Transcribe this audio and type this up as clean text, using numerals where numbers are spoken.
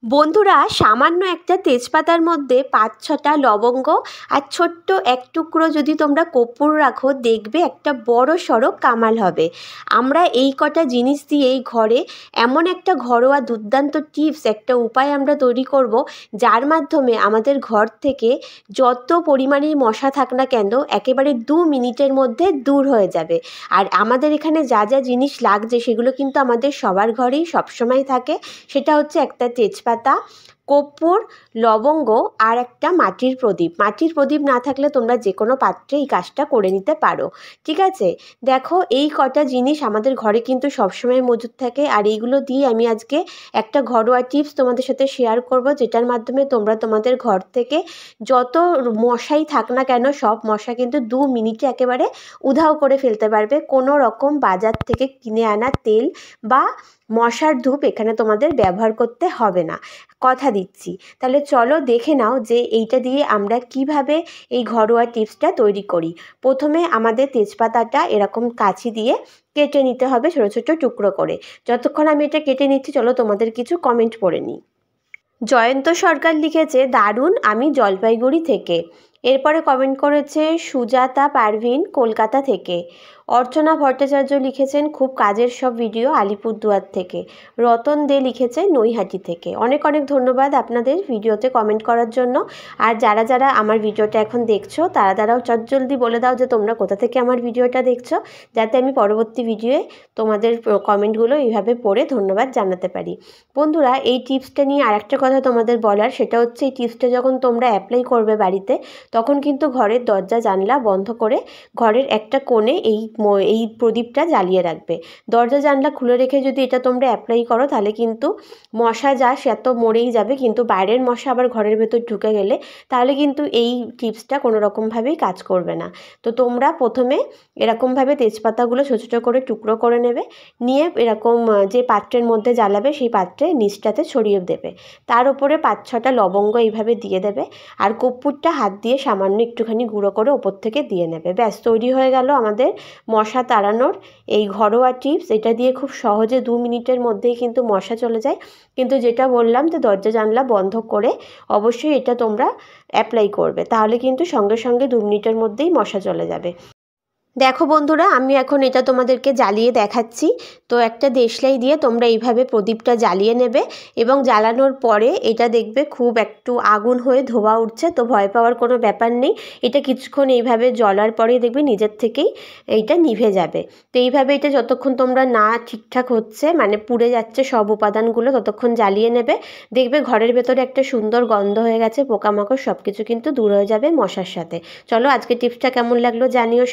বন্ধুরা, সামান্য একটা তেজপাতার মধ্যে ৫-৬টা লবঙ্গ আর ছোট্ট এক টুকরো যদি তোমরা কর্পূর রাখো, দেখবে একটা বড় সড়ো কামাল হবে। আমরা এই কটা জিনিস দিয়েই ঘরে এমন একটা ঘরোয়া দুর্দান্ত টিপস, একটা উপায় আমরা তৈরি করব, যার মাধ্যমে আমাদের ঘর থেকে যত পরিমাণে মশা থাক না কেন একেবারে ২ মিনিটের মধ্যে দূর হয়ে যাবে। আর আমাদের এখানে যা যা জিনিস লাগছে সেগুলো কিন্তু আমাদের সবার ঘরেই সবসময় থাকে। সেটা হচ্ছে একটা তেজপাতা, কর্পূর, লবঙ্গ আর একটা মাটির প্রদীপ। মাটির প্রদীপ না থাকলে তোমরা যে কোনো পাত্রে এই কাজটা করে নিতে পারো। ঠিক আছে, দেখো এই কটা জিনিস আমাদের ঘরে কিন্তু সবসময় মজুদ থাকে। আর এইগুলো দিয়ে আমি আজকে একটা ঘরোয়া টিপস তোমাদের সাথে শেয়ার করব, যেটার মাধ্যমে তোমরা তোমাদের ঘর থেকে যত মশাই থাক না কেন সব মশা কিন্তু ২ মিনিটে একেবারে উধাও করে ফেলতে পারবে। কোনো রকম বাজার থেকে কিনে আনা তেল বা মশার ধূপ এখানে তোমাদের ব্যবহার করতে হবে না, কথা দিচ্ছি। তাহলে চলো দেখে নাও যে এইটা দিয়ে আমরা কিভাবে এই ঘরোয়া টিপসটা তৈরি করি। প্রথমে আমাদের তেজপাতাটা এরকম কাঁচি দিয়ে কেটে নিতে হবে ছোটো ছোটো টুকরো করে। যতক্ষণ আমি এটা কেটে নিচ্ছি চলো তোমাদের কিছু কমেন্ট পড়ে নিই। জয়ন্ত সরকার লিখেছে, দারুণ, আমি জলপাইগুড়ি থেকে। এরপরে কমেন্ট করেছে সুজাতা পারভিন কলকাতা থেকে। অর্চনা ভট্টাচার্য লিখেছেন, খুব কাজের সব ভিডিও, আলিপুরদুয়ার থেকে। রতন দে লিখেছে নৈহাটি থেকে। অনেক অনেক ধন্যবাদ আপনাদের ভিডিওতে কমেন্ট করার জন্য। আর যারা যারা আমার ভিডিওটা এখন দেখছো তারাও চটজলদি বলে দাও যে তোমরা কোথা থেকে আমার ভিডিওটা দেখছো, যাতে আমি পরবর্তী ভিডিওয়ে তোমাদের কমেন্টগুলো এইভাবে পড়ে ধন্যবাদ জানাতে পারি। বন্ধুরা, এই টিপসটা নিয়ে আরেকটা কথা তোমাদের বলার, সেটা হচ্ছে এই টিপসটা যখন তোমরা অ্যাপ্লাই করবে বাড়িতে, তখন কিন্তু ঘরের দরজা জানলা বন্ধ করে ঘরের একটা কোণে এই প্রদীপটা জ্বালিয়ে রাখবে। দরজা জানলা খুলে রেখে যদি এটা তোমরা অ্যাপ্লাই করো তাহলে কিন্তু মশা যা সে তো মরেই যাবে, কিন্তু বাইরের মশা আবার ঘরের ভেতর ঢুকে গেলে তাহলে কিন্তু এই টিপসটা কোনো রকমভাবেই কাজ করবে না। তো তোমরা প্রথমে এরকমভাবে তেজপাতাগুলো ছোটো ছোটো করে টুকরো করে নেবে, নিয়ে এরকম যে পাত্রের মধ্যে জ্বালাবে সেই পাত্রে নিচটাতে ছড়িয়ে দেবে। তার উপরে ৫-৬টা লবঙ্গ এইভাবে দিয়ে দেবে, আর কর্পূরটা হাত দিয়ে সামান্য একটুখানি গুঁড়ো করে ওপর থেকে দিয়ে নেবে। ব্যাস, তৈরি হয়ে গেল আমাদের মশা তাড়ানোর এই ঘরোয়া টিপস। এটা দিয়ে খুব সহজে ২ মিনিটের মধ্যেই কিন্তু মশা চলে যায়। কিন্তু যেটা বললাম যে দরজা জানলা বন্ধ করে অবশ্যই এটা তোমরা অ্যাপ্লাই করবে, তাহলে কিন্তু সঙ্গে সঙ্গে ২ মিনিটের মধ্যেই মশা চলে যাবে। দেখো বন্ধুরা, আমি এখন এটা তোমাদেরকে জ্বালিয়ে দেখাচ্ছি। তো একটা দেশলাই দিয়ে তোমরা এইভাবে প্রদীপটা জ্বালিয়ে নেবে, এবং জ্বালানোর পরে এটা দেখবে খুব একটু আগুন হয়ে ধোঁয়া উঠছে। তো ভয় পাওয়ার কোনো ব্যাপার নেই, এটা কিছুক্ষণ এইভাবে জ্বলার পরেই দেখবে নিজের থেকেই এইটা নিভে যাবে। তো এইভাবে এটা যতক্ষণ তোমরা না ঠিকঠাক হচ্ছে, মানে পুড়ে যাচ্ছে সব উপাদানগুলো, ততক্ষণ জ্বালিয়ে নেবে। দেখবে ঘরের ভেতরে একটা সুন্দর গন্ধ হয়ে গেছে, পোকামাকড় সব কিছু কিন্তু দূর হয়ে যাবে মশার সাথে। চলো, আজকে টিপসটা কেমন লাগলো জানিও।